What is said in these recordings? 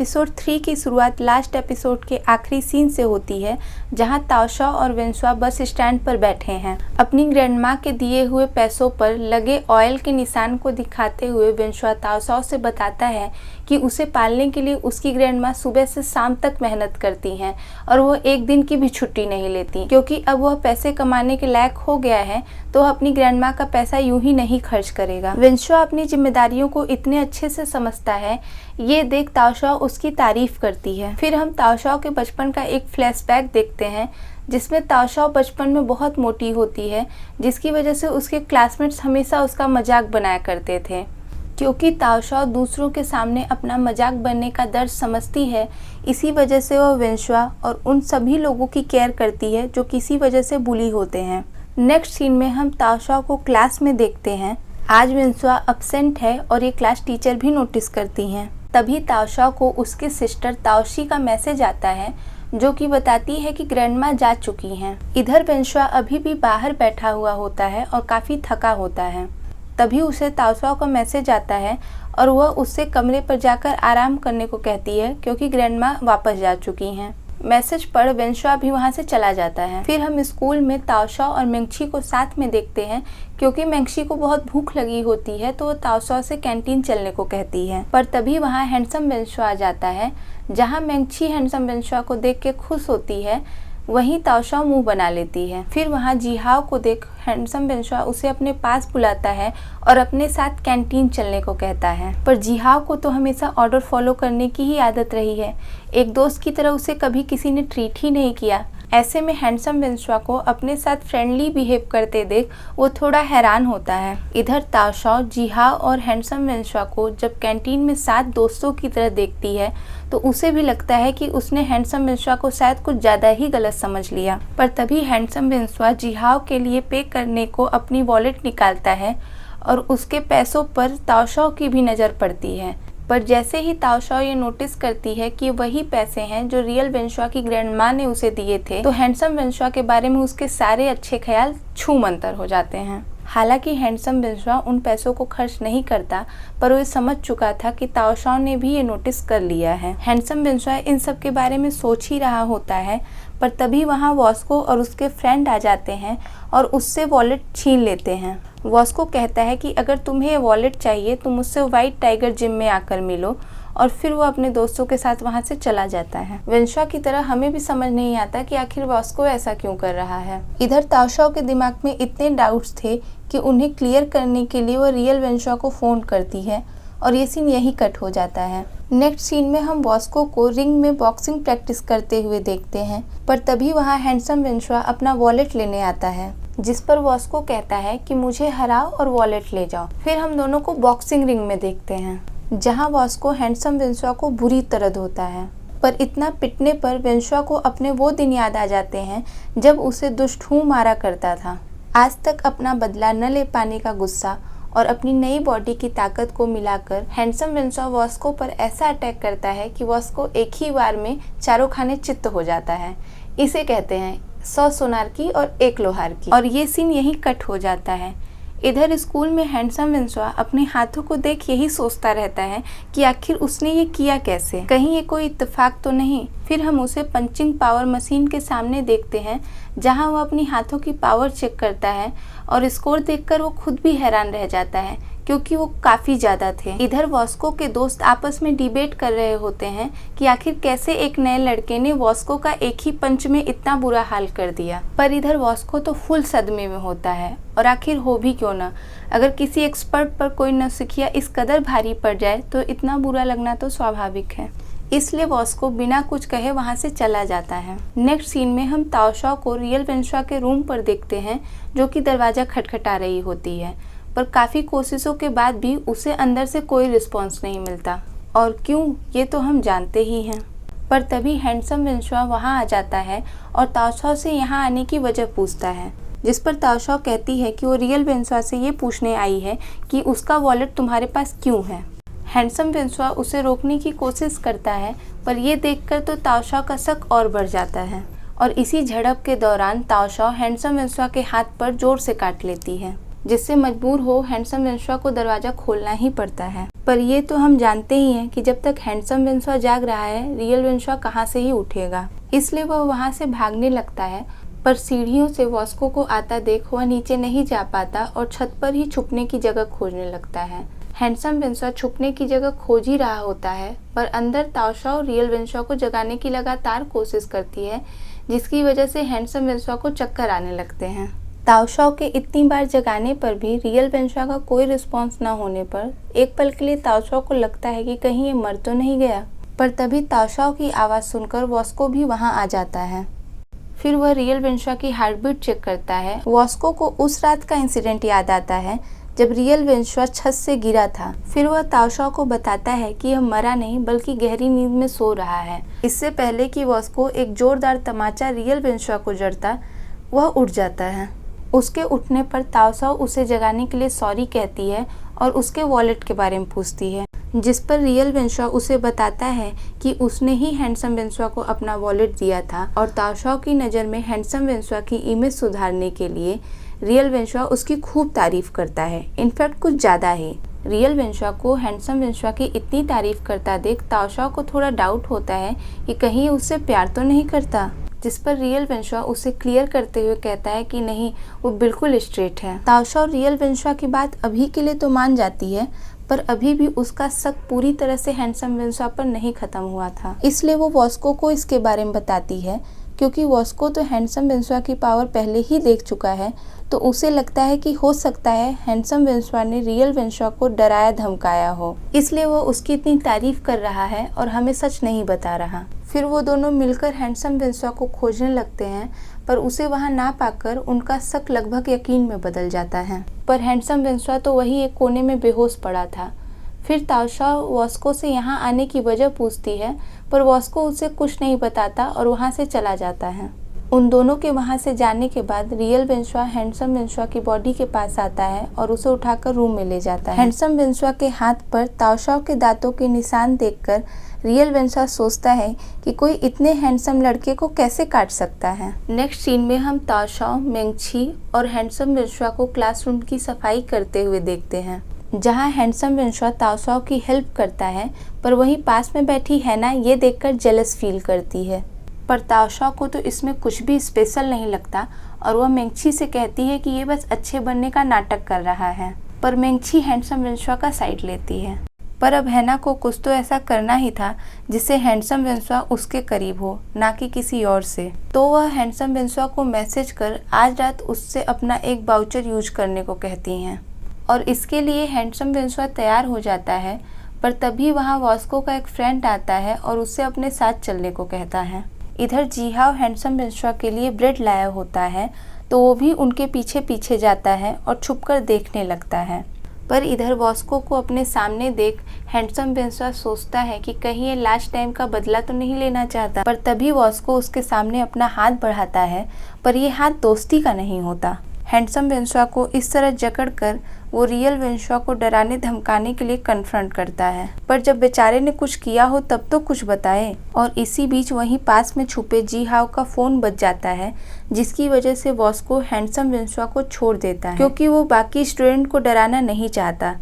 Episode 3 की शुरुआत last episode के आखिरी सीन से होती है, जहां ताओशा और वेंसुआ बस स्टैंड पर बैठे हैं। अपनी ग्रैंडमा के दिए हुए पैसों पर लगे ऑयल के निशान को दिखाते हुए वेंसुआ ताओशा से बताता है कि उसे पालने के लिए उसकी ग्रैंडमा सुबह से शाम तक मेहनत करती हैं और वो एक दिन की भी छुट्टी नहीं लेती, क्योंकि अब वह पैसे कमाने के लायक हो गया है तो वह अपनी ग्रैंडमा का पैसा यूं ही नहीं खर्च करेगा। वेंसुआ अपनी जिम्मेदारियों को इतने अच्छे से समझता है, ये देख ताओशा उसकी तारीफ करती है। फिर हम ताओशा के बचपन का एक फ्लैशबैक देखते हैं जिसमें ताओशा बचपन में बहुत मोटी होती है, जिसकी वजह से उसके क्लासमेट्स हमेशा उसका मजाक बनाया करते थे। क्योंकि ताओशा दूसरों के सामने अपना मजाक बनने का दर्द समझती है, इसी वजह से वह वेंसुआ और उन सभी लोगों की केयर करती है जो किसी वजह से बुली होते हैं। नेक्स्ट सीन में हम ताओशा को क्लास में देखते हैं। आज वेंसुआ अब्सेंट है और ये क्लास टीचर भी नोटिस करती हैं। तभी ताओशा को उसके सिस्टर ताओशी का मैसेज आता है जो कि बताती है कि ग्रैंडमा जा चुकी हैं। इधर वेंसुआ अभी भी बाहर बैठा हुआ होता है और काफ़ी थका होता है। तभी उसे ताओशा का मैसेज आता है और वह उससे कमरे पर जाकर आराम करने को कहती है क्योंकि ग्रैंडमा वापस जा चुकी हैं। मैसेज पढ़ वेंसुआ भी वहां से चला जाता है। फिर हम स्कूल में ताओशा और मेंगशी को साथ में देखते हैं। क्योंकि मेंगशी को बहुत भूख लगी होती है तो वो ताओशा से कैंटीन चलने को कहती है, पर तभी वहां हैंडसम वेंसुआ आ जाता है। जहां मेंगशी हैंडसम वेंसुआ को देख के खुश होती है, वहीं ताओशा मुंह बना लेती है। फिर वहां जिहाओ को देख हैंडसम वेंसुआ उसे अपने पास बुलाता है और अपने साथ कैंटीन चलने को कहता है। पर जिहाओ को तो हमेशा ऑर्डर फॉलो करने की ही आदत रही है, एक दोस्त की तरह उसे कभी किसी ने ट्रीट ही नहीं किया। ऐसे में हैंडसम वेंसुआ को अपने साथ फ्रेंडली बिहेव करते देख वो थोड़ा हैरान होता है। इधर ताओशा जिहाओ और हैंडसम वेंसुआ को जब कैंटीन में 7 दोस्तों की तरह देखती है तो उसे भी लगता है कि उसने हैंडसम वेंसुआ को शायद कुछ ज़्यादा ही गलत समझ लिया। पर तभी हैंडसम वेंसुआ जिहाओ के लिए पे करने को अपनी वॉलेट निकालता है और उसके पैसों पर ताओशा की भी नज़र पड़ती है। पर जैसे ही ताओशा ये नोटिस करती है कि वही पैसे हैं जो रियल वेंसुआ की ग्रैंडमा ने उसे दिए थे, तो हैंडसम वेंसुआ के बारे में उसके सारे अच्छे ख्याल छूमंतर हो जाते हैं। हालांकि हैंडसम वेंसुआ उन पैसों को खर्च नहीं करता, पर वो समझ चुका था कि ताओशा ने भी ये नोटिस कर लिया है। हैंडसम वेंसुआ इन सब के बारे में सोच ही रहा होता है, पर तभी वहाँ वॉस्को और उसके फ्रेंड आ जाते हैं और उससे वॉलेट छीन लेते हैं। वॉस्को कहता है कि अगर तुम्हें ये वॉलेट चाहिए तो मुझसे व्हाइट टाइगर जिम में आकर मिलो, और फिर वो अपने दोस्तों के साथ वहाँ से चला जाता है। वेंसुआ की तरह हमें भी समझ नहीं आता कि आखिर वॉस्को ऐसा क्यों कर रहा है। इधर ताओशा के दिमाग में इतने डाउट्स थे कि उन्हें क्लियर करने के लिए वो रियल वेंसुआ को फ़ोन करती है और ये सीन यही कट हो जाता है। नेक्स्ट सीन में हम वॉस्को को रिंग में बॉक्सिंग प्रैक्टिस करते हुए देखते हैं, पर तभी वहाँ हैंडसम वेंसुआ अपना वॉलेट लेने आता है, जिस पर वॉस्को कहता है कि मुझे हराओ और वॉलेट ले जाओ। फिर हम दोनों को बॉक्सिंग रिंग में देखते हैं, जहां वॉस्को हैंडसम वेंसुआ को बुरी तरह धोता है। पर इतना पिटने पर वेंसुआ को अपने वो दिन याद आ जाते हैं जब उसे दुष्टू मारा करता था। आज तक अपना बदला न ले पाने का गुस्सा और अपनी नई बॉडी की ताकत को मिलाकर हैंडसम वेंसुआ वॉस्को पर ऐसा अटैक करता है कि वॉस्को एक ही बार में चारों खाने चित्त हो जाता है। इसे कहते हैं 100 सोनार की और 1 लोहार की। और ये सीन यही कट हो जाता है। इधर स्कूल में हैंडसम वेंसुआ अपने हाथों को देख यही सोचता रहता है कि आखिर उसने ये किया कैसे, कहीं ये कोई इत्तेफाक तो नहीं। फिर हम उसे पंचिंग पावर मशीन के सामने देखते हैं, जहां वो अपनी हाथों की पावर चेक करता है और स्कोर देखकर वो खुद भी हैरान रह जाता है क्योंकि वो काफ़ी ज़्यादा थे। इधर वॉस्को के दोस्त आपस में डिबेट कर रहे होते हैं कि आखिर कैसे एक नए लड़के ने वॉस्को का एक ही पंच में इतना बुरा हाल कर दिया। पर इधर वॉस्को तो फुल सदमे में होता है, और आखिर हो भी क्यों ना, अगर किसी एक्सपर्ट पर कोई नौसिखिया इस कदर भारी पड़ जाए तो इतना बुरा लगना तो स्वाभाविक है। इसलिए वॉस्को बिना कुछ कहे वहां से चला जाता है। नेक्स्ट सीन में हम ताओशा को रियल वेंसुआ के रूम पर देखते हैं, जो कि दरवाज़ा खटखटा रही होती है, पर काफ़ी कोशिशों के बाद भी उसे अंदर से कोई रिस्पॉन्स नहीं मिलता। और क्यों, ये तो हम जानते ही हैं। पर तभी हैंडसम वेंसुआ वहाँ आ जाता है और ताओशा से यहाँ आने की वजह पूछता है, जिस पर ताओशा कहती है कि वो रियल वेंसुआ से ये पूछने आई है कि उसका वॉलेट तुम्हारे पास क्यों है। हैंडसम वेंसुआ उसे रोकने की कोशिश करता है, पर ये देखकर तो ताओशा का शक और बढ़ जाता है, और इसी झड़प के दौरान ताओशा हैंडसम वेंसुआ के हाथ पर जोर से काट लेती है। जिससे मजबूर हो हैंडसम वेंसुआ को दरवाजा खोलना ही पड़ता है। पर ये तो हम जानते ही हैं कि जब तक हैंडसम वेंसुआ जाग रहा है, रियल वेंसुआ कहाँ से ही उठेगा। इसलिए वह वहाँ से भागने लगता है, पर सीढ़ियों से वॉस्को को आता देख वह नीचे नहीं जा पाता और छत पर ही छुपने की जगह खोजने लगता है। हैंडसम वेंसुआ छुपने की जगह खोज ही रहा होता है, पर अंदर ताओशाओ रियल वेंसुआ को जगाने की लगातार कोशिश करती है, जिसकी वजह से हैंडसम वेंसुआ को चक्कर आने लगते हैं। ताओशाओ के इतनी बार जगाने पर भी रियल वेंसुआ का कोई रिस्पॉन्स न होने पर एक पल के लिए ताओशाओ को लगता है कि कहीं ये मर तो नहीं गया। पर तभी ताओशाओ की आवाज़ सुनकर वॉस्को भी वहाँ आ जाता है। फिर वह रियल वेंसुआ की हार्ट बीट चेक करता है। वॉस्को को उस रात का इंसिडेंट याद आता है जब रियल वेंसुआ छत से गिरा था। फिर वह ताओशाओ को बताता है कि यह मरा नहीं बल्कि गहरी नींद में सो रहा है। इससे पहले कि वॉस्को एक जोरदार तमाचा रियल वेंसुआ को जड़ता, वह उठ जाता है। उसके उठने पर ताओशाओ उसे जगाने के लिए सॉरी कहती है और उसके वॉलेट के बारे में पूछती है, जिस पर रियल वेंसुआ उसे बताता है कि उसने ही हैंडसम वेंसुआ को अपना वॉलेट दिया था और ताओशाओ की नज़र में हैंडसम वेंसुआ की इमेज सुधारने के लिए रियल वेंसुआ उसकी खूब तारीफ करता है, इनफैक्ट कुछ ज़्यादा ही। रियल वेंसुआ को हैंडसम वेंसुआ की इतनी तारीफ करता देख ताओशाओ को थोड़ा डाउट होता है कि कहीं उससे प्यार तो नहीं करता, जिस पर रियल वेंसुआ उसे क्लियर करते हुए कहता है कि नहीं, वो बिल्कुल स्ट्रेट है। ताओशाओ रियल वेंसुआ की बात अभी के लिए तो मान जाती है, पर अभी भी उसका शक पूरी तरह से हैंडसम वेंसुआ पर नहीं खत्म हुआ था। इसलिए वो वॉस्को को इसके बारे में बताती है, क्योंकि वॉस्को तो हैंडसम वेंसुआ की पावर पहले ही देख चुका है, तो उसे लगता है कि हो सकता है हैंडसम वेंसुआ ने रियल वेंसुआ को डराया धमकाया हो, इसलिए वो उसकी इतनी तारीफ कर रहा है और हमें सच नहीं बता रहा। फिर वो दोनों मिलकर हैंडसम वेंसुआ को खोजने लगते हैं, पर उसे वहां ना पाकर उनका शक लगभग यकीन में बदल जाता है। पर हैंडसम वेंसुआ तो वही एक कोने में बेहोश पड़ा था। फिर ताओशाओ वॉस्को से यहाँ आने की वजह पूछती है, पर वॉस्को उसे कुछ नहीं बताता और वहाँ से चला जाता है। उन दोनों के वहाँ से जाने के बाद रियल वेंसुआ हैंडसम वेंसुआ की बॉडी के पास आता है और उसे उठाकर रूम में ले जाता है। हैंडसम वेंसुआ के हाथ पर ताओशाओ के दांतों के निशान देखकर रियल वेंसुआ सोचता है कि कोई इतने हैंडसम लड़के को कैसे काट सकता है। नेक्स्ट सीन में हम ताओशाओ, मेंगछी और हैंडसम वेंसुआ को क्लासरूम की सफाई करते हुए देखते हैं, जहां हैंडसम वेंसुआ ताओशाओ की हेल्प करता है, पर वहीं पास में बैठी हैना ये देखकर जेलस फील करती है। पर ताओशाओ को तो इसमें कुछ भी स्पेशल नहीं लगता और वह मेंगछी से कहती है कि ये बस अच्छे बनने का नाटक कर रहा है। पर मेंगछी हैंडसम वेंसुआ का साइड लेती है। पर अब हैना को कुछ तो ऐसा करना ही था जिससे हैंडसम वेंसुआ उसके करीब हो, ना कि किसी और से। तो वह हैंडसम वेंसुआ को मैसेज कर आज रात उससे अपना एक वाउचर यूज करने को कहती हैं और इसके लिए हैंडसम वेंसुआ तैयार हो जाता है। पर तभी वहाँ वॉस्को का एक फ्रेंड आता है और उससे अपने साथ चलने को कहता है। इधर जीहाओ हैंडसम वेंसुआ के लिए ब्रेड लाया होता है, तो वो भी उनके पीछे पीछे जाता है और छुपकर देखने लगता है। पर इधर वॉस्को को अपने सामने देख हैंडसम वेंसुआ सोचता है कि कहीं ये लास्ट टाइम का बदला तो नहीं लेना चाहता। पर तभी वॉस्को उसके सामने अपना हाथ बढ़ाता है, पर ये हाथ दोस्ती का नहीं होता। हैंडसम वेंसुआ को इस तरह जकड़कर वो रियल वेंसुआ को डराने धमकाने के लिए कन्फ्रंट करता है, पर जब बेचारे ने कुछ किया हो तब तो कुछ बताए। और इसी बीच वहीं पास में छुपे जीहाओ का फोन बज जाता है, जिसकी वजह से वॉस्को हैंडसम वेंसुआ को छोड़ देता है, क्योंकि वो बाकी स्टूडेंट को डराना नहीं चाहता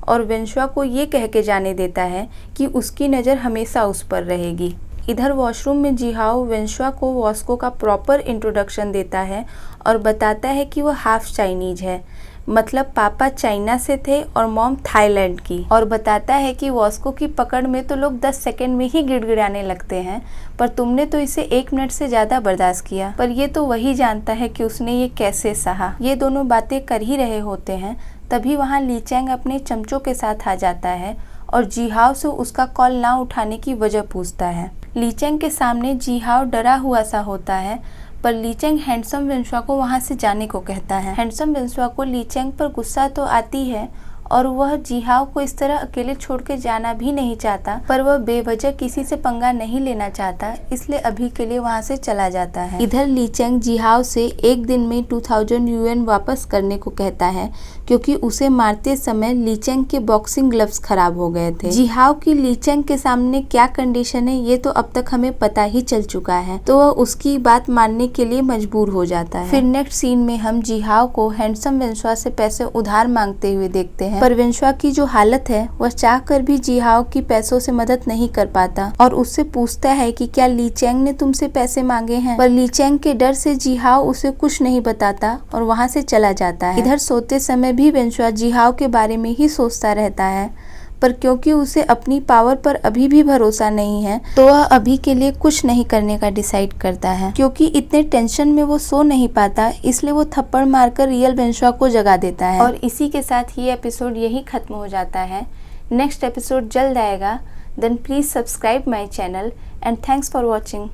और वेंसुआ को ये कह के जाने देता है कि उसकी नज़र हमेशा उस पर रहेगी। इधर वॉशरूम में जीहाओ वेंसुआ को वॉस्को का प्रॉपर इंट्रोडक्शन देता है और बताता है कि वह हाफ चाइनीज है, मतलब पापा चाइना से थे और मॉम थाईलैंड की, और बताता है कि वॉस्को की पकड़ में तो लोग 10 सेकंड में ही गिड़गिड़ाने लगते हैं, पर तुमने तो इसे 1 मिनट से ज़्यादा बर्दाश्त किया। पर ये तो वही जानता है कि उसने ये कैसे सहा। ये दोनों बातें कर ही रहे होते हैं, तभी वहाँ ली चैंग अपने चमचों के साथ आ जाता है और जीहाओ से उसका कॉल ना उठाने की वजह पूछता है। ली चैंग के सामने जीहाओ डरा हुआ सा होता है, पर ली चैंग हैंडसम वेंसुआ को वहाँ से जाने को कहता है। हैंडसम वेंसुआ को ली चैंग पर गुस्सा तो आती है और वह जिहाओ को इस तरह अकेले छोड़ के जाना भी नहीं चाहता, पर वह बेवजह किसी से पंगा नहीं लेना चाहता, इसलिए अभी के लिए वहाँ से चला जाता है। इधर ली चेंग जिहाओ से एक दिन में 2000 युएन वापस करने को कहता है, क्योंकि उसे मारते समय ली चेंग के बॉक्सिंग ग्लव्स खराब हो गए थे। जिहाओ की ली चेंग के सामने क्या कंडीशन है ये तो अब तक हमें पता ही चल चुका है, तो वह उसकी बात मानने के लिए मजबूर हो जाता है। फिर नेक्स्ट सीन में हम जिहाओ को हैंडसम वेंसुआ से पैसे उधार मांगते हुए देखते हैं, पर वेंसुआ की जो हालत है वह चाहकर भी जिहाओ की पैसों से मदद नहीं कर पाता और उससे पूछता है कि क्या ली चेंग ने तुमसे पैसे मांगे हैं, पर ली चेंग के डर से जिहाओ उसे कुछ नहीं बताता और वहाँ से चला जाता है। इधर सोते समय भी वेंसुआ जिहाओ के बारे में ही सोचता रहता है, पर क्योंकि उसे अपनी पावर पर अभी भी भरोसा नहीं है, तो वह अभी के लिए कुछ नहीं करने का डिसाइड करता है। क्योंकि इतने टेंशन में वो सो नहीं पाता, इसलिए वो थप्पड़ मारकर रियल वेंसुआ को जगा देता है। और इसी के साथ ये एपिसोड यही खत्म हो जाता है। नेक्स्ट एपिसोड जल्द आएगा। Then please subscribe my channel and thanks for watching.